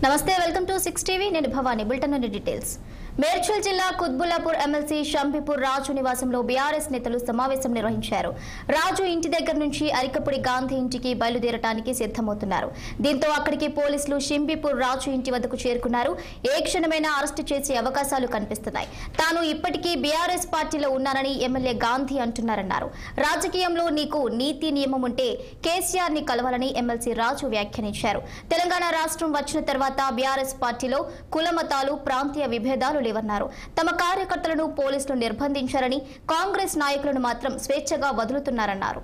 నమస్తే welcome to 6 TV నేను Bhavani bulletin details Medchal జిల్లా కుత్బుల్లాపూర్ ఎమ్మెల్సీ షంపీపూర్ రాజు నివాసంలో బీఆర్ఎస్ నేతలు సమావేశం నిర్వహించారు. రాజు ఇంటి దగ్గర నుంచి అరికపుడి గాంధీ ఇంటికి బయలుదేరడానికి సిద్ధమవుతున్నారు. దీంతో అక్కడికి పోలీసులు షంపీపూర్ రాజు ఇంటి వద్దకు చేరుకున్నారు. ఏ క్షణమైనా అరెస్టు చేసే అవకాశాలు కనిపిస్తున్నాయి. తాను ఇప్పటికీ బీఆర్ఎస్ పార్టీలో ఉన్నానని ఎమ్మెల్యే గాంధీ అంటున్నారన్నారు. రాజకీయంలో నీకు నీతి నియమం ఉంటే కేసీఆర్ ని కలవాలని ఎమ్మెల్సీ రాజు వ్యాఖ్యానించారు. తెలంగాణ రాష్ట్రం వచ్చిన తర్వాత బీఆర్ఎస్ పార్టీలో కులమతాలు ప్రాంతీయ విభేదాలు లేవన్నారు. తమ కార్యకర్తలను పోలీసులు నిర్బంధించారని, కాంగ్రెస్ నాయకులను మాత్రం స్వేచ్ఛగా వదులుతున్నారన్నారు.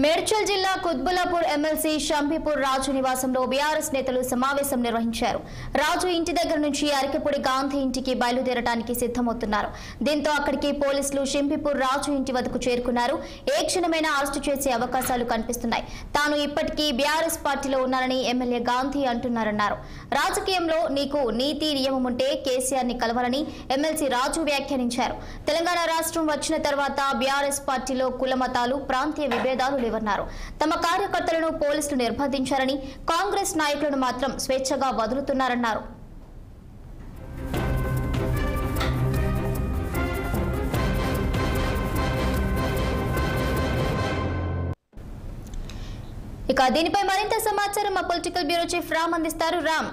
మేడ్చల్ జిల్లా కుత్బుల్లాపూర్ ఎమ్మెల్సీ షంపీపూర్ రాజు నివాసంలో బీఆర్ఎస్ నేతలు సమావేశం నిర్వహించారు. రాజు ఇంటి దగ్గర నుంచి అరికపుడి గాంధీ ఇంటికి బయలుదేరడానికి సిద్ధమవుతున్నారు. దీంతో అక్కడికి పోలీసులు షంపీపూర్ రాజు ఇంటి వద్దకు చేరుకున్నారు. ఏ క్షణమైనా అరెస్టు చేసే అవకాశాలు కనిపిస్తున్నాయి. తాను ఇప్పటికీ బీఆర్ఎస్ పార్టీలో ఉన్నానని ఎమ్మెల్యే గాంధీ అంటున్నారన్నారు. రాజకీయంలో నీకు నీతి నియమం ఉంటే కేసీఆర్ ని కలవాలని ఎమ్మెల్సీ రాజు వ్యాఖ్యానించారు. తెలంగాణ రాష్ట్రం వచ్చిన తర్వాత బీఆర్ఎస్ పార్టీలో కులమతాలు ప్రాంతీయ విభేదాలు లేవన్నారు. తమ కార్యకర్తలను పోలీసులు నిర్బంధించారని, కాంగ్రెస్ నాయకులను మాత్రం స్వేచ్ఛగా వదులుతున్నారన్నారు. ఇక దీనిపై మరింత సమాచారం మా పొలిటికల్ బ్యూరో చీఫ్ రామ్ అందిస్తారు. రామ్,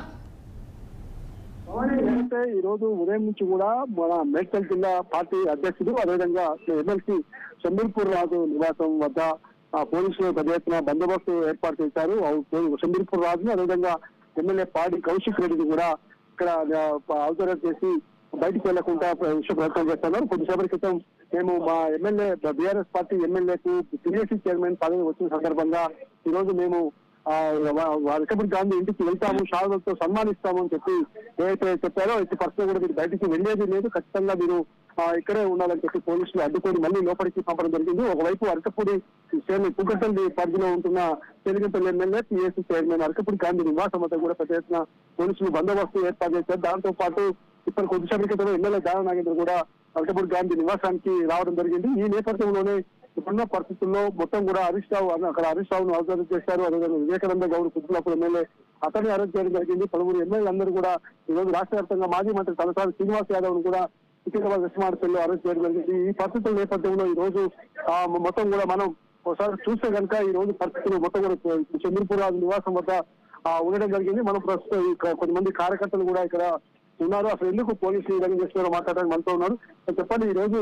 ఈ రోజు ఉదయం నుంచి కూడా మన మేడ్చల్ జిల్లా పార్టీ అధ్యక్షుడు అదేవిధంగా ఎమ్మెల్సీ షంపీపూర్ రాజు నివాసం వద్ద పోలీసులు పెద్ద ఎత్తున బందోబస్తు ఏర్పాటు చేశారు. షంపీపూర్ రాజును అదేవిధంగా ఎమ్మెల్యే పాడి కౌశిక్ రెడ్డిని కూడా ఇక్కడ అవతరణ చేసి బయటికి వెళ్లకుండా ప్రయత్నం చేస్తున్నారు. కొద్దిసేపటి క్రితం మేము మా ఎమ్మెల్యే బీఆర్ఎస్ పార్టీ ఎమ్మెల్యేకు పిఎస్సీ చైర్మన్ పదవి వచ్చిన సందర్భంగా ఈ రోజు మేము అరికపుడి గాంధీ ఇంటికి వెళ్తాము, షాల్వలతో సన్మానిస్తాము అని చెప్పి ఏదైతే చెప్పారో అయితే పర్సనల్ కూడా మీరు బయటికి వెళ్లేది లేదు, ఖచ్చితంగా మీరు ఇక్కడే ఉండాలని చెప్పి పోలీసులు అడ్డుకొని మళ్ళీ లోపలికి పంపడం జరిగింది. ఒకవైపు అరికపుడి కుకట్పల్లి పరిధిలో ఉంటున్న Telugupalli MLA PSC chairman Arikapudi Gandhi నివాసం వద్ద కూడా పెద్ద ఎత్తున పోలీసులు బందోబస్తు ఏర్పాటు చేశారు. దాంతో పాటు ఇప్పుడు కొద్దిసేపటి క్రితం ఎమ్మెల్యే దాన నాగేంద్ర కూడా అరికపుడి గాంధీ నివాసానికి రావడం జరిగింది. ఈ నేపథ్యంలోనే ఇప్పుడున్న పరిస్థితుల్లో మొత్తం కూడా హరీష్ రావు అక్కడ హరీష్ రావును అరెస్ట్ చేశారు. అదేవిధంగా వివేకానంద గౌడ్ కుత్బుల్లాపూర్ ఎమ్మెల్యే అతన్ని అరెస్ట్ చేయడం జరిగింది. పలువురు ఎమ్మెల్యేలందరూ కూడా ఈ రోజు రాష్ట్ర వ్యాప్తంగా మాజీ మంత్రి తలసాని శ్రీనివాస్ యాదవ్ ను కూడా సికింద్రాబాద్ వెస్ట్మార్టల్లో అరెస్ట్ చేయడం జరిగింది. ఈ పరిస్థితుల నేపథ్యంలో ఈ రోజు మొత్తం కూడా మనం ఒకసారి చూస్తే కనుక ఈ రోజు పరిస్థితులు మొత్తం కూడా షంపీపూర్ రాజు నివాసం వద్ద ఉండడం జరిగింది. మనం ప్రస్తుతం కొంతమంది కార్యకర్తలు కూడా ఇక్కడ ఉన్నారు. అసలు ఎందుకు పోలీసులు ఈ విధంగా చేస్తున్నారో మాట్లాడడానికి మనతో ఉన్నారు. చెప్పండి, ఈ రోజు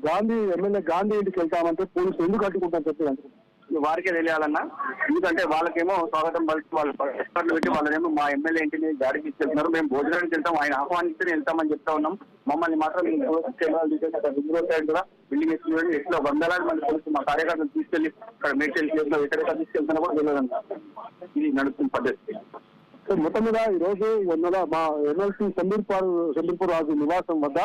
గాంధీ ఎమ్మెల్యే గాంధీ ఇంటికి వెళ్తామంటే పోలీసులు ఎందుకు అడ్డుకుంటారని చెప్పి అనుకుంటున్నారు? వారికే తెలియాలన్నా, ఎందుకంటే వాళ్ళకేమో స్వాగతం పలికి వాళ్ళు ఎక్స్పర్ట్లు పెట్టి వాళ్ళేమో మా ఎమ్మెల్యే ఇంటిని దాడికి తీసుకెళ్తున్నారు. మేము భోజనానికి వెళ్తాం, ఆయన ఆహ్వానిస్తే వెళ్తామని చెప్తా ఉన్నాం. మమ్మల్ని మాత్రం సైడ్ కూడా బిల్డింగ్ వేసుకుని ఎట్లా వందలాది మంది పోలీసులు మా కార్యకర్తలు తీసుకెళ్లి అక్కడ మేడ్చల్ కేసులో ఎక్కడెక్కడ తీసుకెళ్తున్నా కూడా తెలియదన్నా. ఇది నడుస్తున్న పద్ధతి. మొత్తం మీద ఈ రోజు మా ఎమ్మెల్సీ షంపీపూర్ రాజు నివాసం వద్ద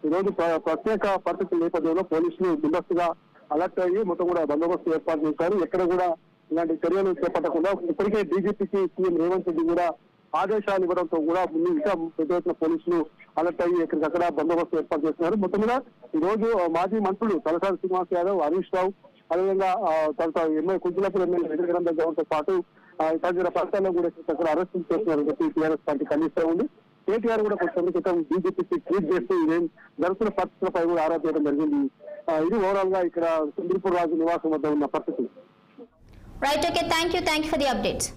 ఈ రోజు ప్రత్యేక పరిస్థితుల నేపథ్యంలో పోలీసులు ముందస్తుగా అలర్ట్ అయ్యి మొత్తం కూడా బందోబస్తు ఏర్పాటు చేశారు. ఎక్కడ కూడా ఇలాంటి చర్యలు చేపట్టకుండా ఇప్పటికే డీజీపీకి సీఎం రేవంత్ రెడ్డి కూడా ఆదేశాలు ఇవ్వడంతో కూడా ఇంకా పెద్ద ఎత్తున పోలీసులు అలర్ట్ అయ్యి ఎక్కడికక్కడ బందోబస్తు ఏర్పాటు చేస్తున్నారు. మొత్తం మీద ఈ రోజు మాజీ మంత్రులు తలసాని శ్రీనివాస్ యాదవ్, హరీష్ రావు, అదేవిధంగా కుద్బులాపూర్ ఎమ్మెల్యే వెంకటరమణ గౌడ్తో పాటు తదితర ప్రాంతాల్లో కూడా అక్కడ అరెస్టులు చేస్తున్నారని చెప్పి టీఆర్ఎస్ పార్టీ ఖండిస్తూ ఉంది. కేటీఆర్ కూడా కొంచెం క్రితం బీజేపీకి ట్వీట్ చేస్తూ ఇదేం జరుగుతున్న పరిస్థితులపై కూడా ఆరా చేయడం జరిగింది. ఇది ఓవరాల్ గా ఇక్కడ చంద్రపూర్ రాజు నివాసం వద్ద ఉన్న పరిస్థితి. Right, okay, thank you for the updates.